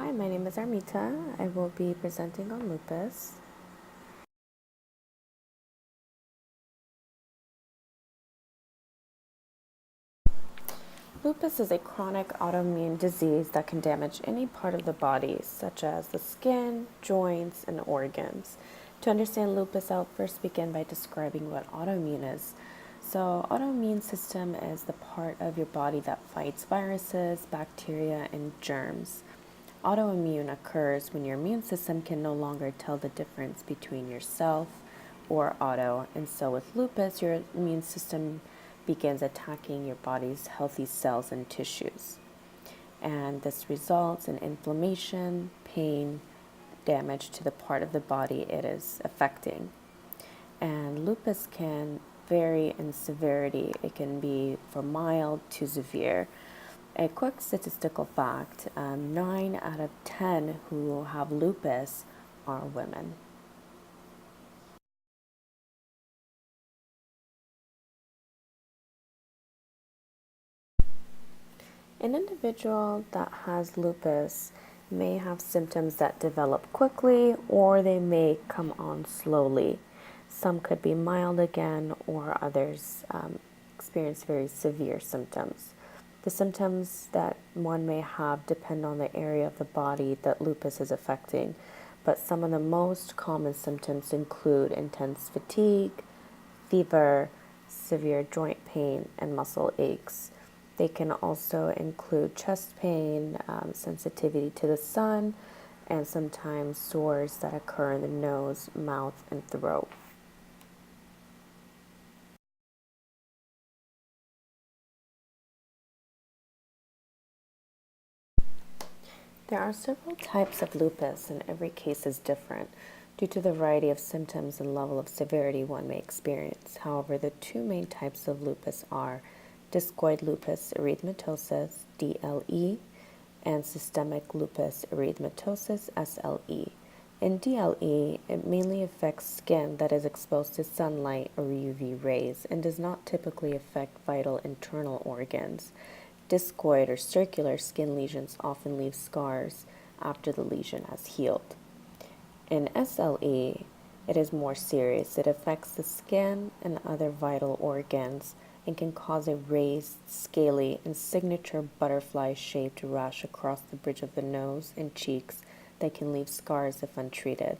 Hi, my name is Armita. I will be presenting on lupus. Lupus is a chronic autoimmune disease that can damage any part of the body, such as the skin, joints, and organs. To understand lupus, I'll first begin by describing what autoimmune is. So, autoimmune system is the part of your body that fights viruses, bacteria, and germs. Autoimmune occurs when your immune system can no longer tell the difference between yourself or auto, and so with lupus, your immune system begins attacking your body's healthy cells and tissues. And this results in inflammation, pain, damage to the part of the body it is affecting. And lupus can vary in severity. It can be from mild to severe. A quick statistical fact, 9 out of 10 who have lupus are women. An individual that has lupus may have symptoms that develop quickly or they may come on slowly. Some could be mild again, or others experience very severe symptoms. The symptoms that one may have depend on the area of the body that lupus is affecting, but some of the most common symptoms include intense fatigue, fever, severe joint pain, and muscle aches. They can also include chest pain, sensitivity to the sun, and sometimes sores that occur in the nose, mouth, and throat. There are several types of lupus, and every case is different due to the variety of symptoms and level of severity one may experience. However, the two main types of lupus are discoid lupus erythematosus, DLE, and systemic lupus erythematosus, SLE. In DLE, it mainly affects skin that is exposed to sunlight or UV rays and does not typically affect vital internal organs. Discoid or circular skin lesions often leave scars after the lesion has healed. In SLE, it is more serious. It affects the skin and other vital organs and can cause a raised, scaly, and signature butterfly-shaped rash across the bridge of the nose and cheeks that can leave scars if untreated.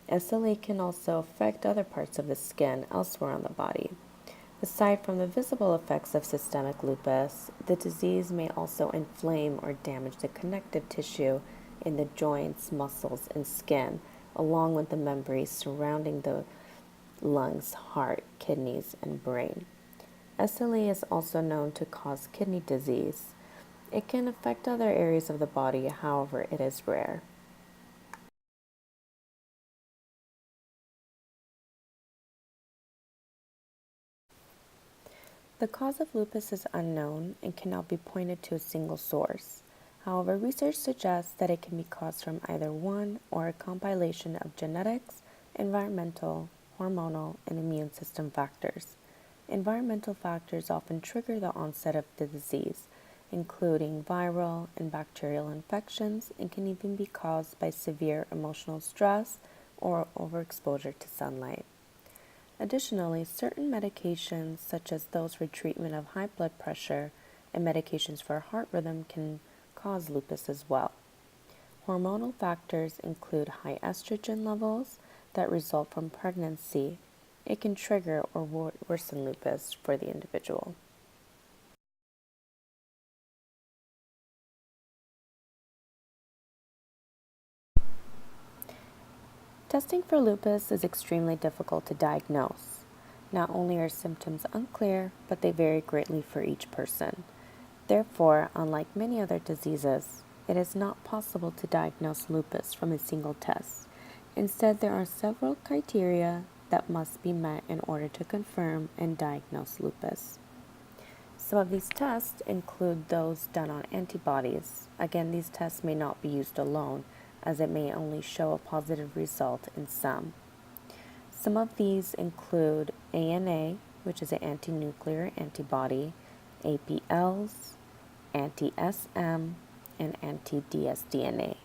SLE can also affect other parts of the skin elsewhere on the body. Aside from the visible effects of systemic lupus, the disease may also inflame or damage the connective tissue in the joints, muscles, and skin, along with the membranes surrounding the lungs, heart, kidneys, and brain. SLE is also known to cause kidney disease. It can affect other areas of the body, however, it is rare. The cause of lupus is unknown and cannot be pointed to a single source. However, research suggests that it can be caused from either one or a compilation of genetics, environmental, hormonal, and immune system factors. Environmental factors often trigger the onset of the disease, including viral and bacterial infections, and can even be caused by severe emotional stress or overexposure to sunlight. Additionally, certain medications, such as those for treatment of high blood pressure and medications for heart rhythm, can cause lupus as well. Hormonal factors include high estrogen levels that result from pregnancy. It can trigger or worsen lupus for the individual. Testing for lupus is extremely difficult to diagnose. Not only are symptoms unclear, but they vary greatly for each person. Therefore, unlike many other diseases, it is not possible to diagnose lupus from a single test. Instead, there are several criteria that must be met in order to confirm and diagnose lupus. Some of these tests include those done on antibodies. Again, these tests may not be used alone, as it may only show a positive result in some. Some of these include ANA, which is an anti-nuclear antibody, APLs, anti-SM, and anti-dsDNA.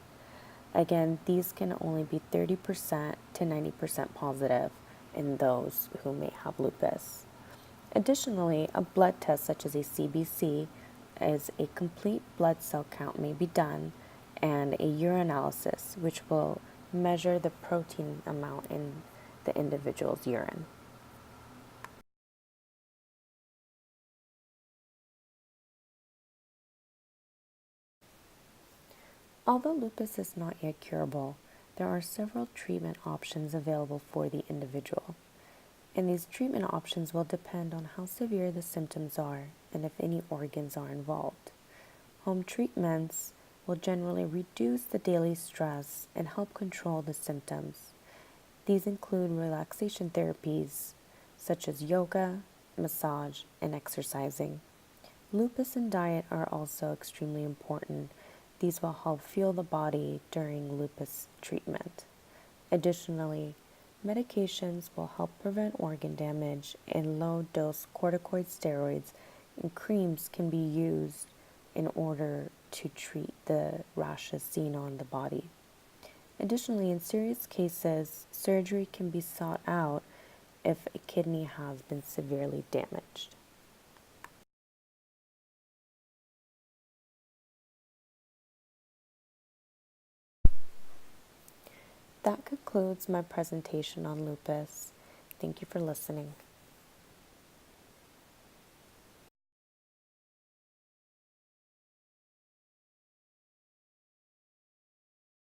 Again, these can only be 30% to 90% positive in those who may have lupus. Additionally, a blood test such as a CBC as a complete blood cell count may be done, and a urinalysis, which will measure the protein amount in the individual's urine. Although lupus is not yet curable, there are several treatment options available for the individual. And these treatment options will depend on how severe the symptoms are and if any organs are involved. Home treatments will generally reduce the daily stress and help control the symptoms. These include relaxation therapies such as yoga, massage, and exercising. Lupus and diet are also extremely important. These will help fuel the body during lupus treatment. Additionally, medications will help prevent organ damage, and low-dose corticoid steroids and creams can be used in order to treat the rashes seen on the body. Additionally, in serious cases, surgery can be sought out if a kidney has been severely damaged. That concludes my presentation on lupus. Thank you for listening.